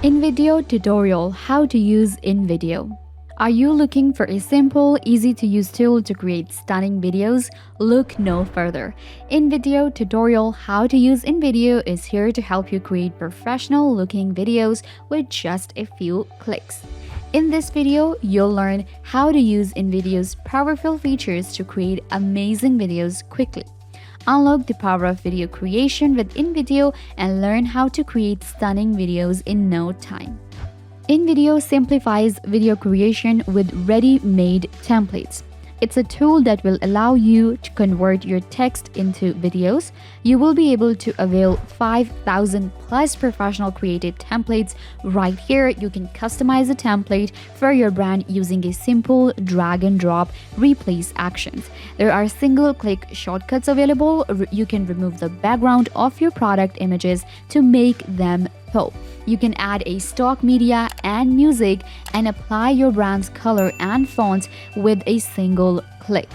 InVideo tutorial: how to use InVideo. Are you looking for a simple, easy-to-use tool to create stunning videos? Look no further. InVideo tutorial: how to use InVideo is here to help you create professional-looking videos with just a few clicks. In this video, you'll learn how to use InVideo's powerful features to create amazing videos quickly. Unlock the power of video creation with InVideo and learn how to create stunning videos in no time. InVideo simplifies video creation with ready-made templates. It's a tool that will allow you to convert your text into videos. You will be able to avail 5,000 plus professional created templates right here. You can customize a template for your brand using a simple drag and drop replace actions. There are single-click shortcuts available. You can remove the background of your product images to make them pop. You can add a stock media and music and apply your brand's color and fonts with a single click.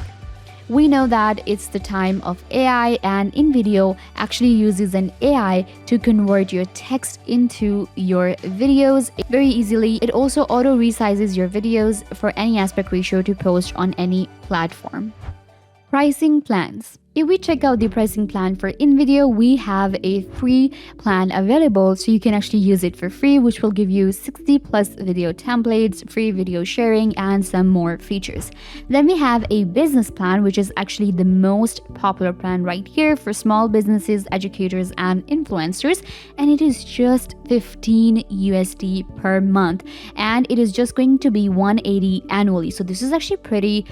We know that it's the time of AI, and InVideo actually uses an AI to convert your text into your videos very easily. It also auto resizes your videos for any aspect ratio to post on any platform. Pricing plans. If we check out the pricing plan for InVideo, we have a free plan available, so you can actually use it for free, which will give you 60 plus video templates, free video sharing, and some more features. Then we have a business plan, which is actually the most popular plan right here for small businesses, educators, and influencers, and it is just 15 USD per month, and it is just going to be 180 annually. So this is actually pretty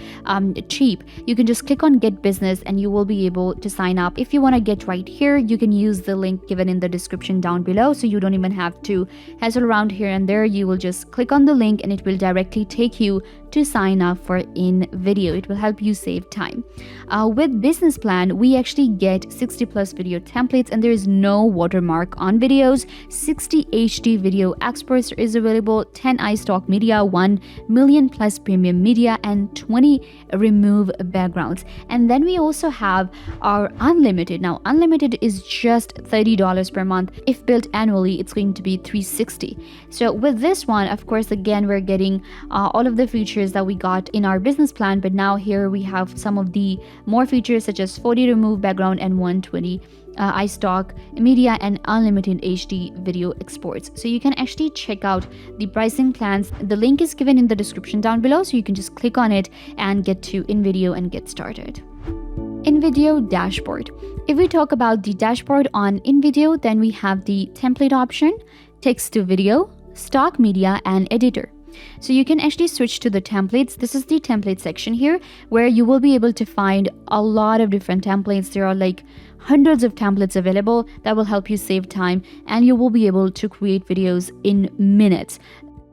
cheap. You can just click on Get Business and you will be able to sign up. If you want to get right here, you can use the link given in the description down below, so you don't even have to hassle around here and there. You will just click on the link and it will directly take you to sign up for InVideo. It will help you save time. With business plan, we actually get 60 plus video templates, and there is no watermark on videos. 60 HD video exports is available, 10 iStock media, 1 million plus premium media, and 20 remove backgrounds. And then we also have our unlimited. Now unlimited is just $30 per month. If built annually, it's going to be $360. So with this one, of course, again, we're getting all of the features that we got in our business plan, but now here we have some of the more features such as 40 remove background and 120 iStock media and unlimited HD video exports. So you can actually check out the pricing plans. The link is given in the description down below, so you can just click on it and get to InVideo and get started. InVideo dashboard. If we talk about the dashboard on InVideo, then we have the template option, text to video, stock media, and editor. So you can actually switch to the templates. This is the template section here, where you will be able to find a lot of different templates. There are like hundreds of templates available that will help you save time, and you will be able to create videos in minutes.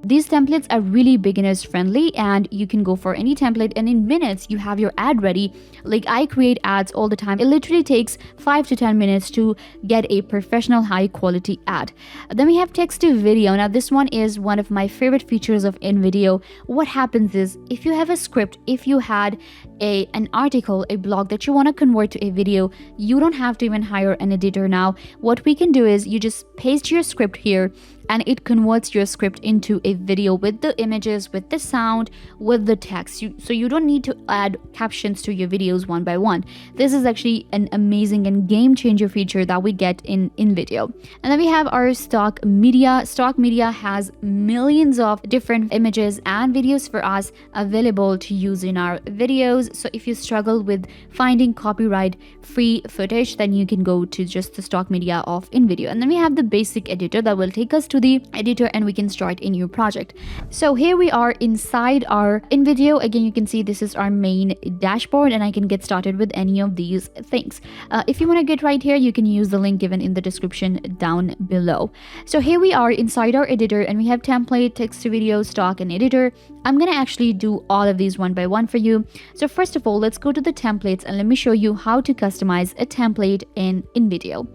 These templates are really beginners friendly, and you can go for any template and in minutes you have your ad ready. Like I create ads all the time. It literally takes 5 to 10 minutes to get a professional high quality ad. Then we have text to video. Now this one is one of my favorite features of InVideo. What happens is, if you have a script, if you had an article, a blog that you want to convert to a video, you don't have to even hire an editor now. What we can do is you just paste your script here, and it converts your script into a video with the images, with the sound, with the text. So you don't need to add captions to your videos one by one. This is actually an amazing and game changer feature that we get in InVideo. And then we have our stock media. Stock media has millions of different images and videos for us available to use in our videos. So if you struggle with finding copyright free footage, then you can go to just the stock media of InVideo. And then we have the basic editor that will take us to the editor, and we can start a new project. So here we are inside our InVideo. Again, you can see this is our main dashboard, and I can get started with any of these things. If you want to get right here, you can use the link given in the description down below. So here we are inside our editor, and we have template, text to video, stock, and editor. I'm gonna actually do all of these one by one for you. So first of all, let's go to the templates and let me show you how to customize a template in InVideo.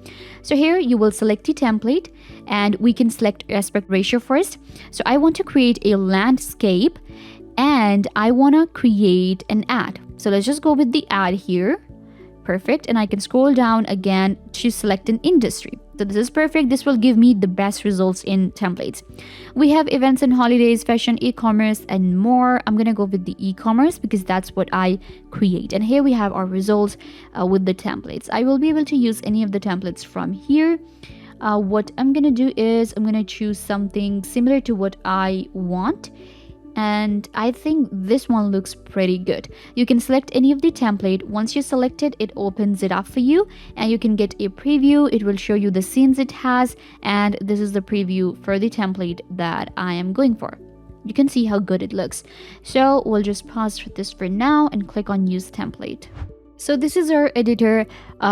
So here you will select the template, and we can select aspect ratio first. So I want to create a landscape, and I want to create an ad. So let's just go with the ad here. Perfect. And I can scroll down again to select an industry. So this is perfect. This will give me the best results in templates. We have events and holidays, fashion, e-commerce, and more. I'm going to go with the e-commerce because that's what I create. And here we have our results with the templates. I will be able to use any of the templates from here. What I'm going to do is I'm going to choose something similar to what I want. And I think this one looks pretty good. You can select any of the template. Once you select it, it opens it up for you and you can get a preview. It will show you the scenes it has, and this is the preview for the template that I am going for. You can see how good it looks. So we'll just pause this for now and click on use template. So this is our editor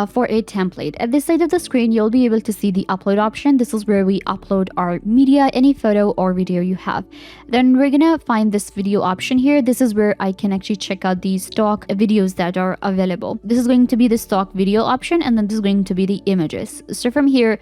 for a template. At this side of the screen, you'll be able to see the upload option. This is where we upload our media, any photo or video you have. Then we're gonna find this video option here. This is where I can actually check out the stock videos that are available. This is going to be the stock video option, and then this is going to be the images. So from here,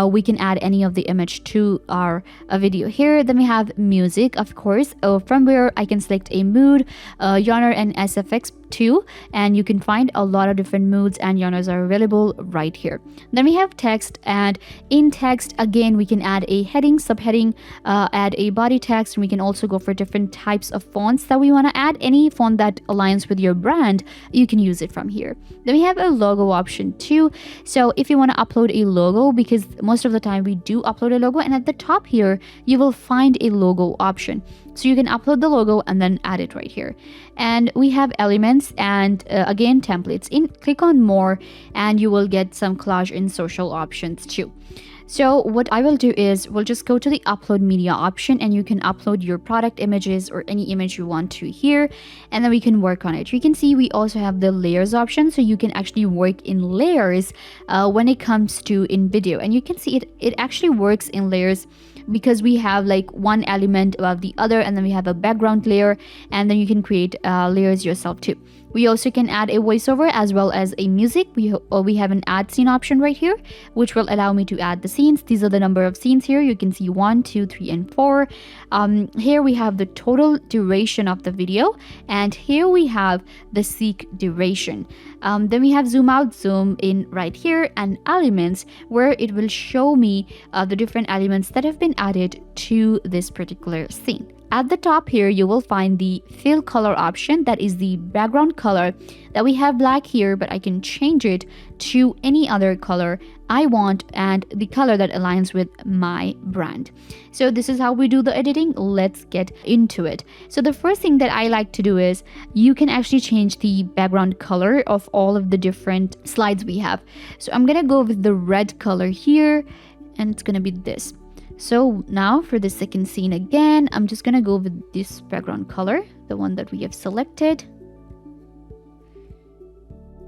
we can add any of the image to our video here. Then we have music, of course, from where I can select a mood, genre, and SFX too, and you can find a lot of different moods and genres are available right here. Then we have text, and in text again we can add a heading, subheading, add a body text, and we can also go for different types of fonts that we want to add. Any font that aligns with your brand, you can use it from here. Then we have a logo option too. So if you want to upload a logo, because most of the time we do upload a logo, and at the top here you will find a logo option. So you can upload the logo and then add it right here. And we have elements and again templates. Click on more and you will get some collage and social options too. So what I will do is we'll just go to the upload media option, and you can upload your product images or any image you want to here, and then we can work on it. You can see we also have the layers option, so you can actually work in layers when it comes to InVideo, and you can see it actually works in layers because we have like one element above the other, and then we have a background layer, and then you can create layers yourself too. We also can add a voiceover as well as a music. We have an add scene option right here, which will allow me to add the scenes. These are the number of scenes here. You can see 1, 2, 3, and 4. Here we have the total duration of the video, and here we have the seek duration. Then we have zoom out, zoom in right here, and elements, where it will show me the different elements that have been added to this particular scene. At the top here, you will find the fill color option. That is the background color that we have black here, but I can change it to any other color I want and the color that aligns with my brand. So this is how we do the editing. Let's get into it. So the first thing that I like to do is you can actually change the background color of all of the different slides we have. So I'm gonna go with the red color here, and it's gonna be this. So now for the second scene again, I'm just gonna go with this background color, the one that we have selected,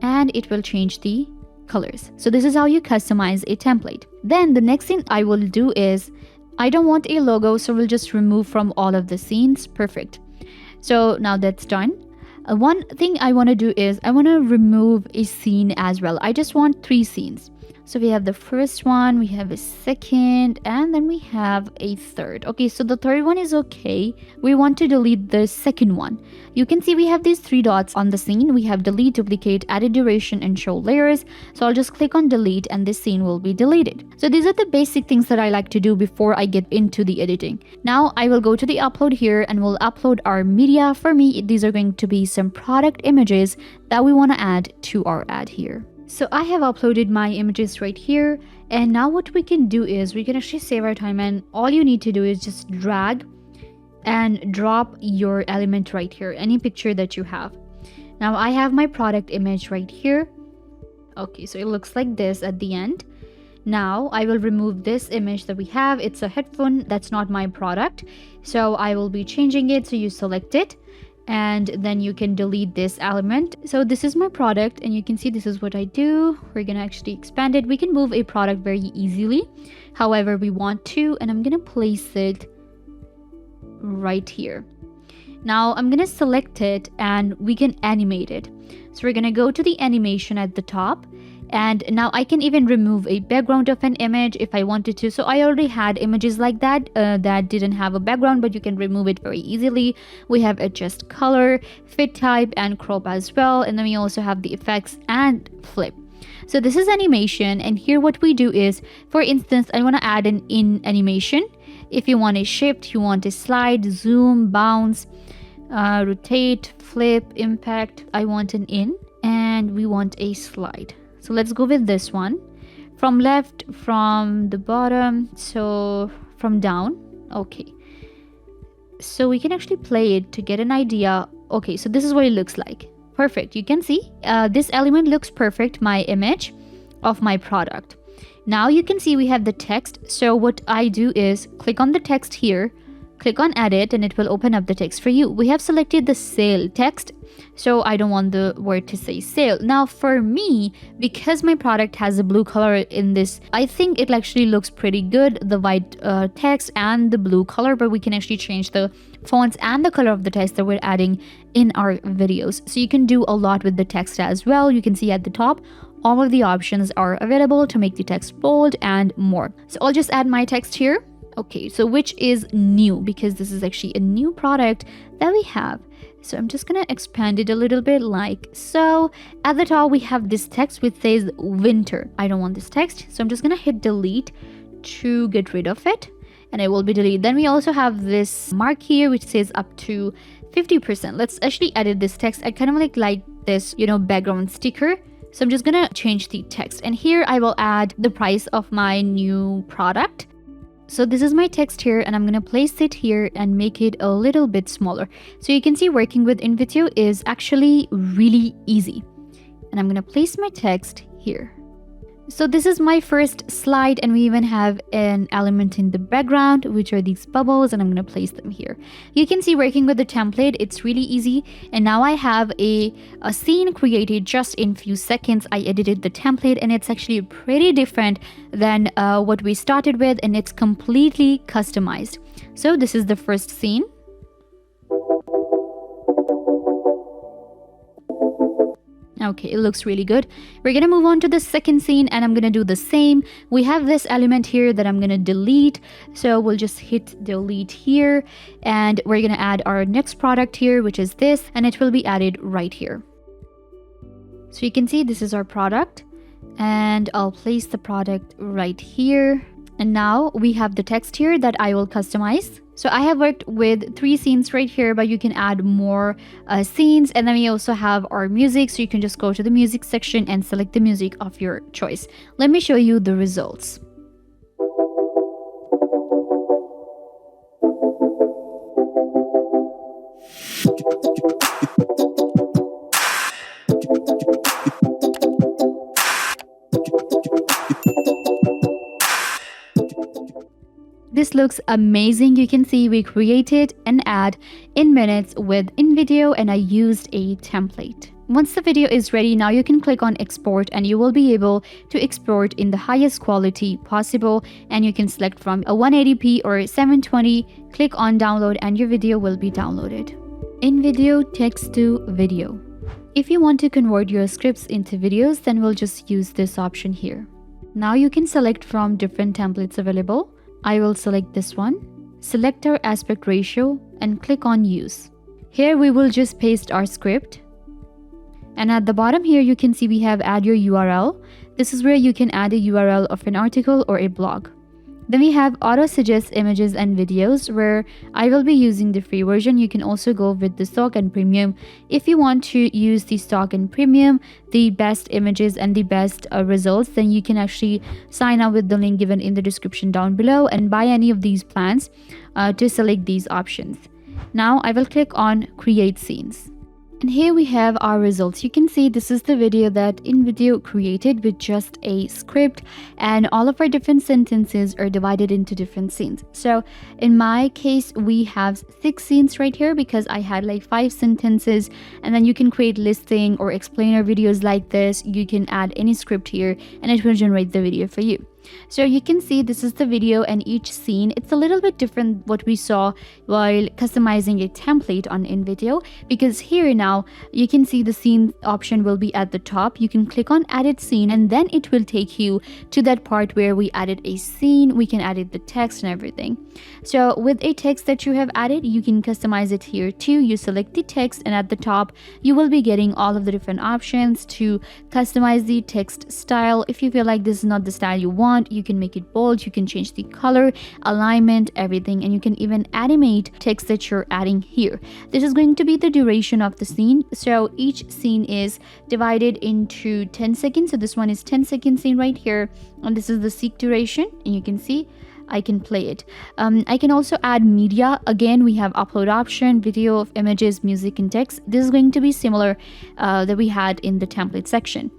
and it will change the colors. So this is how you customize a template. Then the next thing I will do is, I don't want a logo, so we'll just remove from all of the scenes. Perfect. So now that's done. One thing I want to do is I want to remove a scene as well. I just want 3 scenes. So we have the first one, we have a second, and then we have a third. Okay, so the third one is okay. We want to delete the second one. You can see we have these 3 dots on the scene. We have delete, duplicate, added duration, and show layers. So I'll just click on delete and this scene will be deleted. So these are the basic things that I like to do before I get into the editing. Now I will go to the upload here and we'll upload our media. For me, these are going to be some product images that we want to add to our ad here. So I have uploaded my images right here, and now what we can do is we can actually save our time, and all you need to do is just drag and drop your element right here, any picture that you have. Now I have my product image right here. Okay, so it looks like this at the end. Now I will remove this image that we have. It's a headphone, that's not my product, so I will be changing it. So you select it, and then you can delete this element. So this is my product, and you can see this is what I do. We're gonna actually expand it. We can move a product very easily however we want to, and I'm gonna place it right here. Now I'm gonna select it and we can animate it. So we're gonna go to the animation at the top, And now I can even remove a background of an image if I wanted to. So I already had images like that that didn't have a background, but you can remove it very easily. We have adjust color, fit type, and crop as well. And then we also have the effects and flip. So this is animation, and here what we do is, for instance, I want to add an in animation. If you want a shift, you want a slide, zoom, bounce, rotate, flip, impact. I want an in, and we want a slide. So let's go with this one. From left, from the bottom, so from down. Okay. So we can actually play it to get an idea. Okay, so this is what it looks like. Perfect. You can see this element looks perfect, my image of my product. Now you can see we have the text. So what I do is click on the text here, click on edit, and it will open up the text for you. We have selected the sale text, so I don't want the word to say sale. Now for me, because my product has a blue color in this, I think it actually looks pretty good, the white text and the blue color, but we can actually change the fonts and the color of the text that we're adding in our videos. So you can do a lot with the text as well. You can see at the top all of the options are available to make the text bold and more. So I'll just add my text here. Okay, so which is new, because this is actually a new product that we have. So I'm just gonna expand it a little bit like so. At the top we have this text which says winter. I don't want this text, so I'm just gonna hit delete to get rid of it, and it will be deleted. Then we also have this mark here which says up to 50%. Let's actually edit this text. I kind of like this, background sticker. So I'm just gonna change the text, and here I will add the price of my new product. So this is my text here, and I'm gonna place it here and make it a little bit smaller. So you can see working with InVideo is actually really easy. And I'm gonna place my text here. So this is my first slide, and we even have an element in the background, which are these bubbles, and I'm going to place them here. You can see working with the template, it's really easy. And now I have a scene created just in few seconds. I edited the template, and it's actually pretty different than what we started with, and it's completely customized. So this is the first scene. Okay, it looks really good. We're gonna move on to the second scene, and I'm gonna do the same. We have this element here that I'm gonna delete, so we'll just hit delete here, and we're gonna add our next product here, which is this, and it will be added right here. So you can see this is our product, and I'll place the product right here. And now we have the text here that I will customize. So I have worked with 3 scenes right here, but you can add more scenes. And then we also have our music. So you can just go to the music section and select the music of your choice. Let me show you the results. This looks amazing. You can see we created an ad in minutes with InVideo, and I used a template. Once the video is ready, now you can click on export, and you will be able to export in the highest quality possible, and you can select from a 180p or 720. Click on download, and your video will be downloaded. InVideo text to video. If you want to convert your scripts into videos, then we'll just use this option here. Now you can select from different templates available. I will select this one, select our aspect ratio, and click on use. Here we will just paste our script. And at the bottom here, you can see we have add your URL. This is where you can add a URL of an article or a blog. Then we have auto suggest images and videos, where I will be using the free version. You can also go with the stock and premium. If you want to use the stock and premium, the best images and the best results, then you can actually sign up with the link given in the description down below and buy any of these plans to select these options. Now I will click on create scenes. And here we have our results. You can see this is the video that InVideo created with just a script, and all of our different sentences are divided into different scenes. So in my case, we have 6 scenes right here because I had like 5 sentences, and then you can create listing or explainer videos like this. You can add any script here and it will generate the video for you. So you can see this is the video, and each scene, it's a little bit different what we saw while customizing a template on InVideo, because here now you can see the scene option will be at the top. You can click on edit scene, and then it will take you to that part where we added a scene. We can edit the text and everything. So with a text that you have added, you can customize it here too. You select the text, and at the top you will be getting all of the different options to customize the text style. If you feel like this is not the style you want, you can make it bold, you can change the color, alignment, everything, and you can even animate text that you're adding here. This is going to be the duration of the scene. So each scene is divided into 10 seconds. So this one is 10-second scene right here, and this is the seek duration, and you can see I can play it. I can also add media. Again, we have upload option, video of images, music, and text. This is going to be similar that we had in the template section.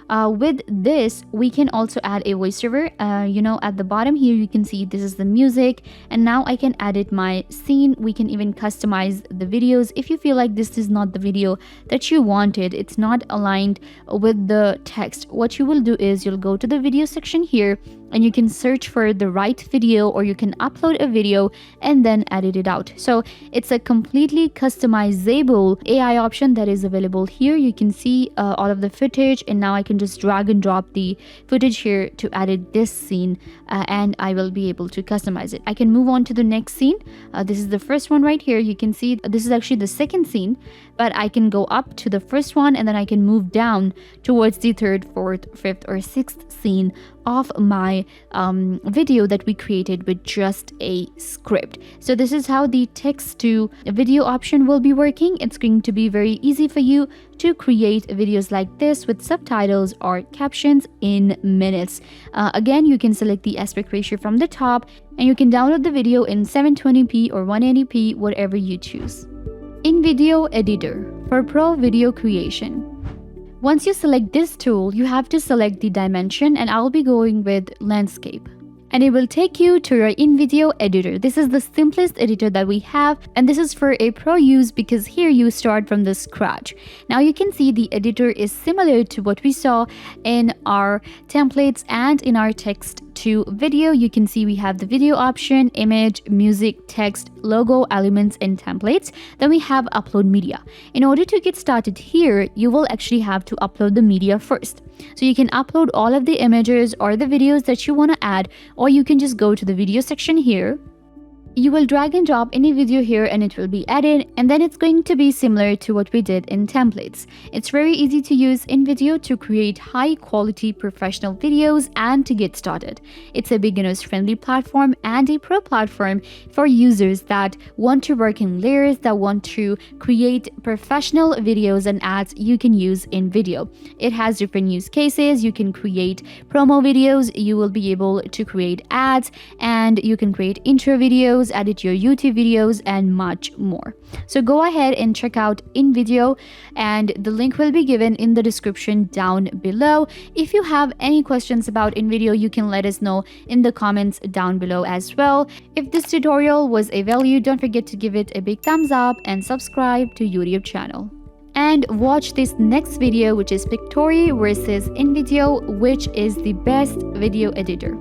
With this, we can also add a voiceover. At the bottom here, you can see this is the music, and now I can edit my scene. We can even customize the videos. If you feel like this is not the video that you wanted, it's not aligned with the text, what you will do is you'll go to the video section here, and you can search for the right video, or you can upload a video and then edit it out. So it's a completely customizable AI option that is available here. You can see all of the footage, and now I can just drag and drop the footage here to edit this scene, and I will be able to customize it. I can move on to the next scene. This is the first one right here. You can see this is actually the second scene, but I can go up to the first one, and then I can move down towards the third, fourth, fifth, or sixth scene of my video that we created with just a script. So this is how the text to video option will be working. It's going to be very easy for you to create videos like this with subtitles or captions in minutes. Again, you can select the aspect ratio from the top, and you can download the video in 720p or 180p, whatever you choose. InVideo Editor for Pro Video Creation. Once you select this tool, you have to select the dimension, and I'll be going with landscape. And it will take you to your InVideo editor. This is the simplest editor that we have, and this is for a pro use because here you start from the scratch. Now you can see the editor is similar to what we saw in our templates and in our text to video. You can see we have the video option, image, music, text, logo, elements, and templates. Then we have upload media. In order to get started here, you will actually have to upload the media first. So you can upload all of the images or the videos that you want to add, or you can just go to the video section here. You will drag and drop any video here, and it will be added, and then it's going to be similar to what we did in templates. It's very easy to use InVideo to create high quality professional videos and to get started. It's a beginners friendly platform and a pro platform for users that want to work in layers, that want to create professional videos and ads. You can use InVideo. It has different use cases. You can create promo videos, you will be able to create ads, and you can create intro videos, edit your YouTube videos, and much more. So go ahead and check out InVideo, and the link will be given in the description down below. If you have any questions about InVideo, you can let us know in the comments down below as well. If this tutorial was a value, don't forget to give it a big thumbs up and subscribe to YouTube channel. And watch this next video, which is Pictory versus InVideo, which is the best video editor.